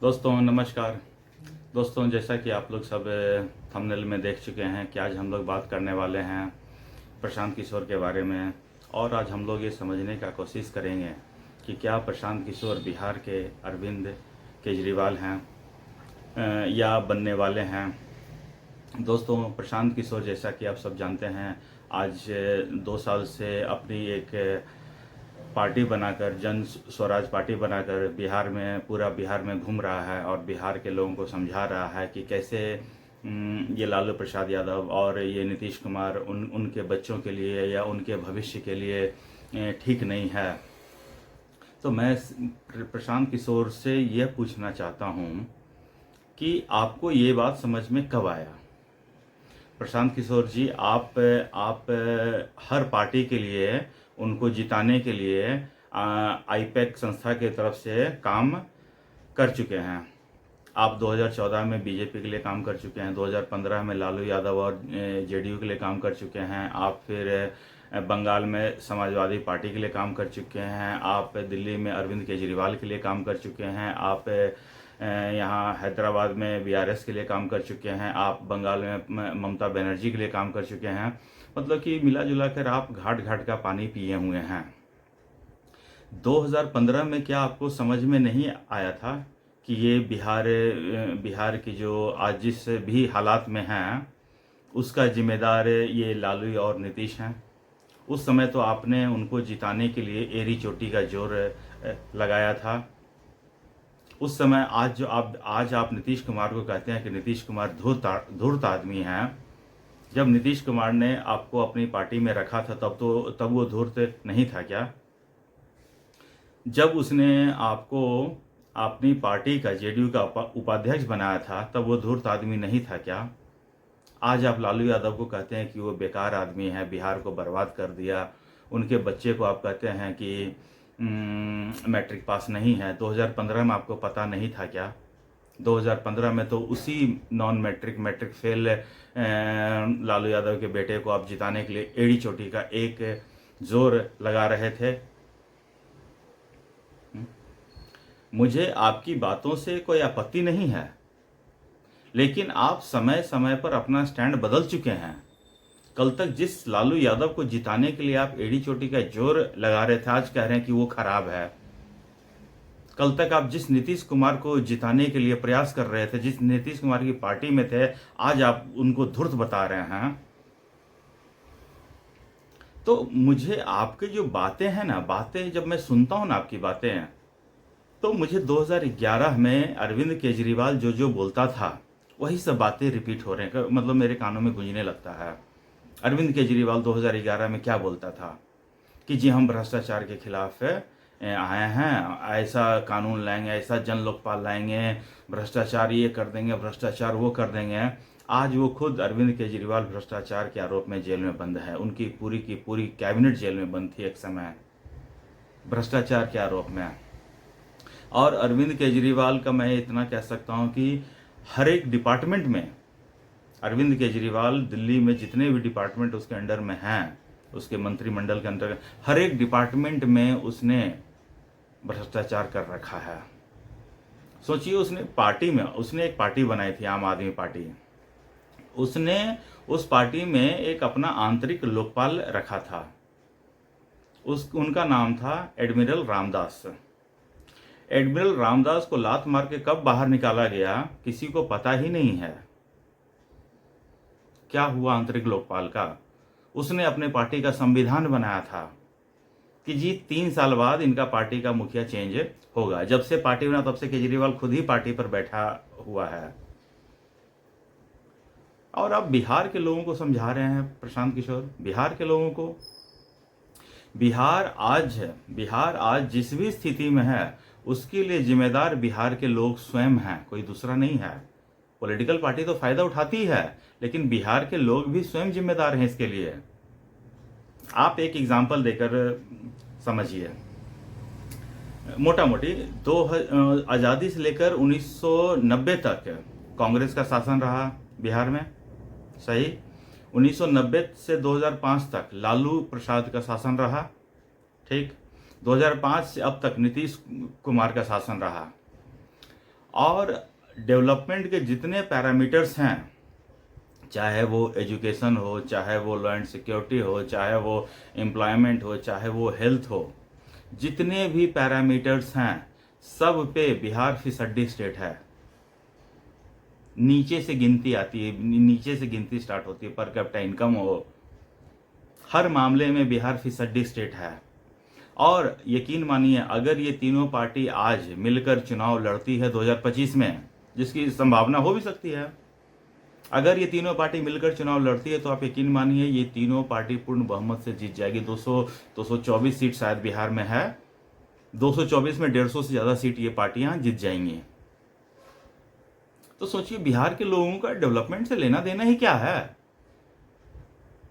दोस्तों नमस्कार। दोस्तों जैसा कि आप लोग सब थंबनेल में देख चुके हैं कि आज हम लोग बात करने वाले हैं प्रशांत किशोर के बारे में। और आज हम लोग ये समझने का कोशिश करेंगे कि क्या प्रशांत किशोर बिहार के अरविंद केजरीवाल हैं या बनने वाले हैं। दोस्तों प्रशांत किशोर जैसा कि आप सब जानते हैं आज 2 साल से अपनी एक पार्टी बनाकर जन स्वराज पार्टी बनाकर पूरा बिहार में घूम रहा है और बिहार के लोगों को समझा रहा है कि कैसे ये लालू प्रसाद यादव और ये नीतीश कुमार उनके बच्चों के लिए या उनके भविष्य के लिए ठीक नहीं है। तो मैं प्रशांत किशोर से यह पूछना चाहता हूँ कि आपको ये बात समझ में कब आया। प्रशांत किशोर जी, आप हर पार्टी के लिए उनको जिताने के लिए आईपैक संस्था के तरफ से काम कर चुके हैं। आप 2014 में बीजेपी के लिए काम कर चुके हैं, 2015 में लालू यादव और जेडीयू के लिए काम कर चुके हैं। आप फिर बंगाल में समाजवादी पार्टी के लिए काम कर चुके हैं। आप दिल्ली में अरविंद केजरीवाल के लिए काम कर चुके हैं। आप यहाँ हैदराबाद में बीआरएस के लिए काम कर चुके हैं। आप बंगाल में ममता बनर्जी के लिए काम कर चुके हैं। मतलब कि मिला जुला कर आप घाट घाट का पानी पिए हुए हैं। 2015 में क्या आपको समझ में नहीं आया था कि ये बिहार की जो आज जिस भी हालात में हैं उसका जिम्मेदार ये लालू और नीतीश हैं। उस समय तो आपने उनको जिताने के लिए एड़ी चोटी का जोर लगाया था। उस समय आज आप नीतीश कुमार को कहते हैं कि नीतीश कुमार धूर्त आदमी हैं। जब नीतीश कुमार ने आपको अपनी पार्टी में रखा था तब वो धूर्त नहीं था क्या? जब उसने आपको अपनी पार्टी का जेडीयू का उपाध्यक्ष बनाया था तब वो धूर्त आदमी नहीं था क्या? आज आप लालू यादव को कहते हैं कि वो बेकार आदमी है, बिहार को बर्बाद कर दिया। उनके बच्चे को आप कहते हैं कि मैट्रिक पास नहीं है। 2015 में आपको पता नहीं था क्या? 2015 में तो उसी मैट्रिक फेल लालू यादव के बेटे को आप जिताने के लिए एड़ी चोटी का एक जोर लगा रहे थे। मुझे आपकी बातों से कोई आपत्ति नहीं है, लेकिन आप समय समय पर अपना स्टैंड बदल चुके हैं। कल तक जिस लालू यादव को जिताने के लिए आप एड़ी चोटी का जोर लगा रहे थे आज कह रहे हैं कि वो खराब है। कल तक आप जिस नीतीश कुमार को जिताने के लिए प्रयास कर रहे थे, जिस नीतीश कुमार की पार्टी में थे, आज आप उनको धूर्त बता रहे हैं। तो मुझे आपकी जो बातें हैं ना, बातें जब मैं सुनता हूं ना आपकी बातें, तो मुझे 2011 में अरविंद केजरीवाल जो बोलता था वही सब बातें रिपीट हो रहे हैं। मतलब मेरे कानों में गूंजने लगता है। अरविंद केजरीवाल 2011 में क्या बोलता था कि जी हम भ्रष्टाचार के खिलाफ आए हैं, ऐसा कानून लाएंगे, ऐसा जन लोकपाल लाएंगे, भ्रष्टाचार ये कर देंगे, भ्रष्टाचार वो कर देंगे। आज वो खुद अरविंद केजरीवाल भ्रष्टाचार के आरोप में जेल में बंद है। उनकी पूरी की पूरी कैबिनेट जेल में बंद थी एक समय भ्रष्टाचार के आरोप में। और अरविंद केजरीवाल का मैं इतना कह सकता हूँ कि हर एक डिपार्टमेंट में अरविंद केजरीवाल दिल्ली में जितने भी डिपार्टमेंट उसके अंडर में हैं, उसके मंत्रिमंडल के अंदर हर एक डिपार्टमेंट में उसने भ्रष्टाचार कर रखा है। सोचिए, उसने एक पार्टी बनाई थी, आम आदमी पार्टी। उसने उस पार्टी में एक अपना आंतरिक लोकपाल रखा था। उनका नाम था एडमिरल रामदास। एडमिरल रामदास को लात मार के कब बाहर निकाला गया किसी को पता ही नहीं है। क्या हुआ आंतरिक लोकपाल का? उसने अपने पार्टी का संविधान बनाया था कि जी 3 साल बाद इनका पार्टी का मुखिया चेंज होगा। जब से पार्टी बना तब से केजरीवाल खुद ही पार्टी पर बैठा हुआ है। और अब बिहार के लोगों को समझा रहे हैं प्रशांत किशोर, बिहार के लोगों को। बिहार आज जिस भी स्थिति में है उसके लिए जिम्मेदार बिहार के लोग स्वयं हैं, कोई दूसरा नहीं है। पॉलिटिकल पार्टी तो फायदा उठाती है, लेकिन बिहार के लोग भी स्वयं जिम्मेदार हैं इसके लिए। आप एक एग्जांपल देकर समझिए। मोटा मोटी आज़ादी से लेकर 1990 तक कांग्रेस का शासन रहा बिहार में, सही। 1990 से 2005 तक लालू प्रसाद का शासन रहा, ठीक। 2005 से अब तक नीतीश कुमार का शासन रहा। और डेवलपमेंट के जितने पैरामीटर्स हैं, चाहे वो एजुकेशन हो, चाहे वो लॉ एंड सिक्योरिटी हो, चाहे वो एम्प्लॉयमेंट हो, चाहे वो हेल्थ हो, जितने भी पैरामीटर्स हैं सब पे बिहार फिसड्डी स्टेट है। नीचे से गिनती आती है, नीचे से गिनती स्टार्ट होती है, पर कैपिटा इनकम हो, हर मामले में बिहार फिसड्डी स्टेट है। और यकीन मानिए, अगर ये तीनों पार्टी आज मिलकर चुनाव लड़ती है 2025 में, जिसकी संभावना हो भी सकती है, अगर ये तीनों पार्टी मिलकर चुनाव लड़ती है तो आप यकीन मानिए ये तीनों पार्टी पूर्ण बहुमत से जीत जाएगी। 224 सीट शायद बिहार में है, 224 में 150 से ज़्यादा सीट ये पार्टियां जीत जाएंगी। तो सोचिए, बिहार के लोगों का डेवलपमेंट से लेना देना ही क्या है?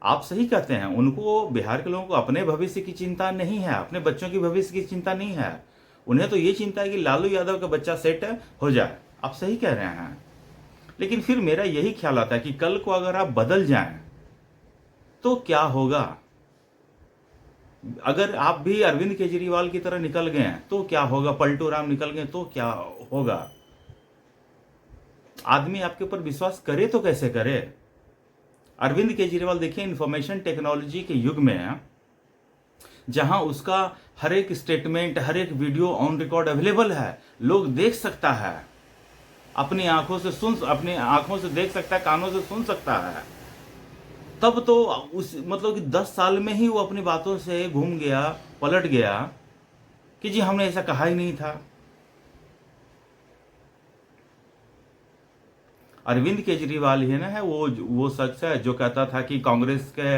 आप सही कहते हैं, उनको, बिहार के लोगों को अपने भविष्य की चिंता नहीं है, अपने बच्चों की भविष्य की चिंता नहीं है। उन्हें तो ये चिंता है कि लालू यादव का बच्चा सेट हो जाए। आप सही कह रहे हैं, लेकिन फिर मेरा यही ख्याल आता है कि कल को अगर आप बदल जाएं तो क्या होगा? अगर आप भी अरविंद केजरीवाल की तरह निकल गए तो क्या होगा? पलटू राम निकल गए तो क्या होगा? आदमी आपके ऊपर विश्वास करे तो कैसे करे? अरविंद केजरीवाल देखिए, इंफॉर्मेशन टेक्नोलॉजी के युग में जहां उसका हर एक स्टेटमेंट, हर एक वीडियो ऑन रिकॉर्ड अवेलेबल है, लोग देख सकता है, अपनी आंखों से देख सकता है, कानों से सुन सकता है, तब तो उस मतलब कि 10 साल में ही वो अपनी बातों से घूम गया, पलट गया कि जी हमने ऐसा कहा ही नहीं था। अरविंद केजरीवाल ही ना है वो शख्स है जो कहता था कि कांग्रेस के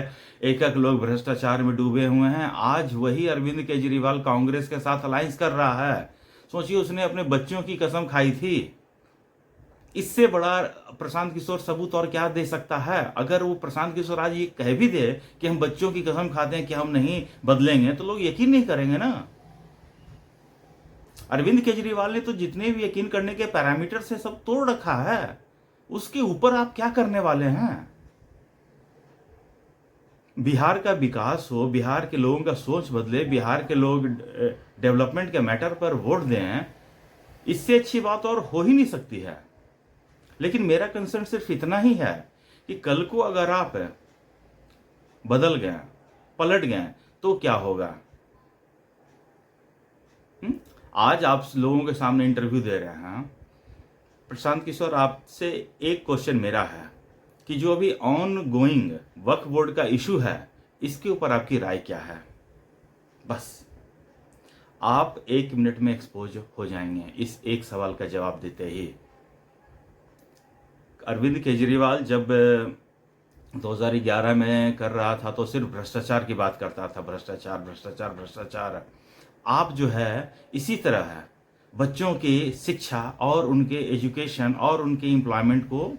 एक लोग भ्रष्टाचार में डूबे हुए हैं। आज वही अरविंद केजरीवाल कांग्रेस के साथ अलायंस कर रहा है। सोचिए, उसने अपने बच्चों की कसम खाई थी। इससे बड़ा प्रशांत किशोर सबूत और क्या दे सकता है? अगर वो प्रशांत किशोर आज ये कह भी दे कि हम बच्चों की कसम खाते हैं कि हम नहीं बदलेंगे, तो लोग यकीन नहीं करेंगे ना। अरविंद केजरीवाल ने तो जितने भी यकीन करने के पैरामीटर से सब तोड़ रखा है, उसके ऊपर आप क्या करने वाले हैं? बिहार का विकास हो, बिहार के लोगों का सोच बदले, बिहार के लोग डेवलपमेंट के मैटर पर वोट दें, इससे अच्छी बात और हो ही नहीं सकती है। लेकिन मेरा कंसर्न सिर्फ इतना ही है कि कल को अगर आप बदल गए, पलट गए, तो क्या होगा? आज आप लोगों के सामने इंटरव्यू दे रहे हैं। प्रशांत किशोर, आपसे एक क्वेश्चन मेरा है कि जो अभी ऑन गोइंग वक्फ बोर्ड का इशू है, इसके ऊपर आपकी राय क्या है? बस आप 1 मिनट में एक्सपोज हो जाएंगे इस एक सवाल का जवाब देते ही। अरविंद केजरीवाल जब 2011 में कर रहा था तो सिर्फ भ्रष्टाचार की बात करता था, भ्रष्टाचार भ्रष्टाचार भ्रष्टाचार। आप जो है इसी तरह है, बच्चों की शिक्षा और उनके एजुकेशन और उनके एम्प्लॉयमेंट को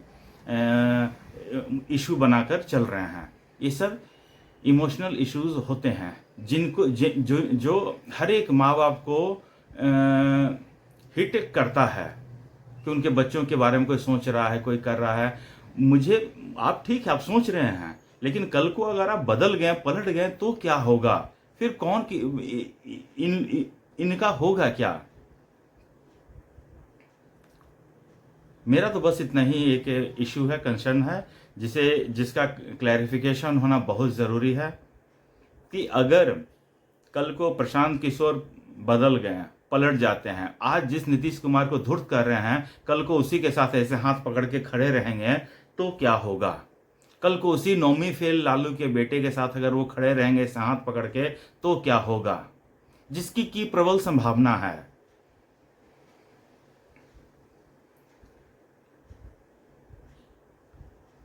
इशू बनाकर चल रहे हैं। ये सब इमोशनल इश्यूज होते हैं जिनको जो हर एक माँ बाप को हिट करता है कि उनके बच्चों के बारे में कोई सोच रहा है, कोई कर रहा है। आप ठीक है, आप सोच रहे हैं, लेकिन कल को अगर आप बदल गए, पलट गए, तो क्या होगा? फिर कौन की इनका होगा क्या? मेरा तो बस इतना ही एक इशू है, कंसर्न है, जिसका क्लैरिफिकेशन होना बहुत ज़रूरी है कि अगर कल को प्रशांत किशोर बदल गए, पलट जाते हैं, आज जिस नीतीश कुमार को धुर्त कर रहे हैं, कल को उसी के साथ ऐसे हाथ पकड़ के खड़े रहेंगे तो क्या होगा? कल को उसी नौमी फेल लालू के बेटे के साथ अगर वो खड़े रहेंगे ऐसे हाथ पकड़ के, तो क्या होगा? जिसकी की प्रबल संभावना है।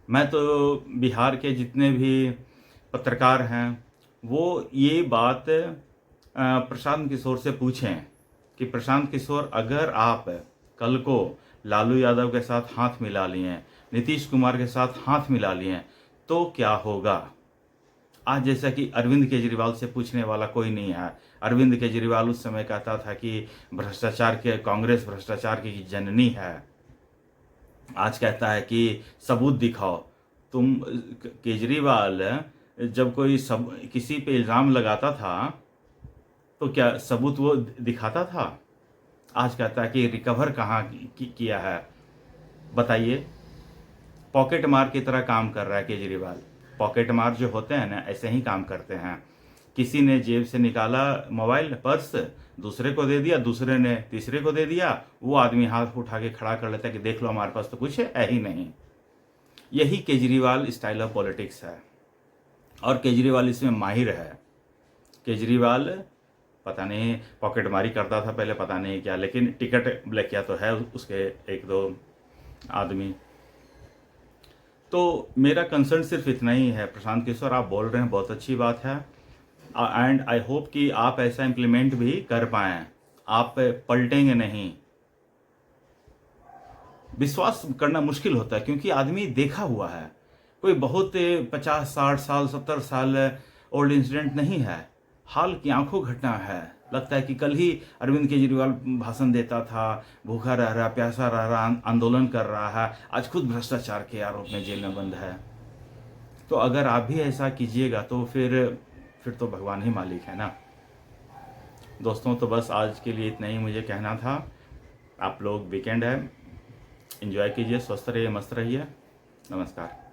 मैं तो बिहार के जितने भी पत्रकार हैं वो ये बात प्रशांत किशोर से पूछें कि प्रशांत किशोर, अगर आप कल को लालू यादव के साथ हाथ मिला लिए, नीतीश कुमार के साथ हाथ मिला लिए, तो क्या होगा? आज जैसा कि अरविंद केजरीवाल से पूछने वाला कोई नहीं है। अरविंद केजरीवाल उस समय कहता था कि कांग्रेस भ्रष्टाचार की जननी है। आज कहता है कि सबूत दिखाओ। केजरीवाल जब कोई किसी पे इल्ज़ाम लगाता था तो क्या सबूत वो दिखाता था? आज कहता है कि रिकवर कहाँ किया है। बताइए, पॉकेट मार की तरह काम कर रहा है केजरीवाल। पॉकेट मार जो होते हैं ना, ऐसे ही काम करते हैं। किसी ने जेब से निकाला मोबाइल, पर्स, दूसरे को दे दिया, दूसरे ने तीसरे को दे दिया, वो आदमी हाथ उठा के खड़ा कर लेता है कि देख लो हमारे पास तो कुछ है ही नहीं। यही केजरीवाल स्टाइल ऑफ पॉलिटिक्स है, और केजरीवाल इसमें माहिर है। केजरीवाल पता नहीं पॉकेटमारी करता था पहले, पता नहीं क्या, लेकिन टिकट ब्लैक किया तो है उसके एक दो आदमी। तो मेरा कंसर्न सिर्फ इतना ही है, प्रशांत किशोर आप बोल रहे हैं बहुत अच्छी बात है, एंड आई होप कि आप ऐसा इम्प्लीमेंट भी कर पाएँ, आप पलटेंगे नहीं। विश्वास करना मुश्किल होता है क्योंकि आदमी देखा हुआ है, कोई बहुत 50-60 साल 70 साल ओल्ड इंसिडेंट नहीं है, हाल की आंखों घटना है। लगता है कि कल ही अरविंद केजरीवाल भाषण देता था, भूखा रह रहा, प्यासा रह रहा, आंदोलन कर रहा है, आज खुद भ्रष्टाचार के आरोप में जेल में बंद है। तो अगर आप भी ऐसा कीजिएगा तो फिर तो भगवान ही मालिक है ना। दोस्तों, तो बस आज के लिए इतना ही मुझे कहना था। आप लोग वीकेंड है, एंजॉय कीजिए, स्वस्थ रहिए, मस्त रहिए। नमस्कार।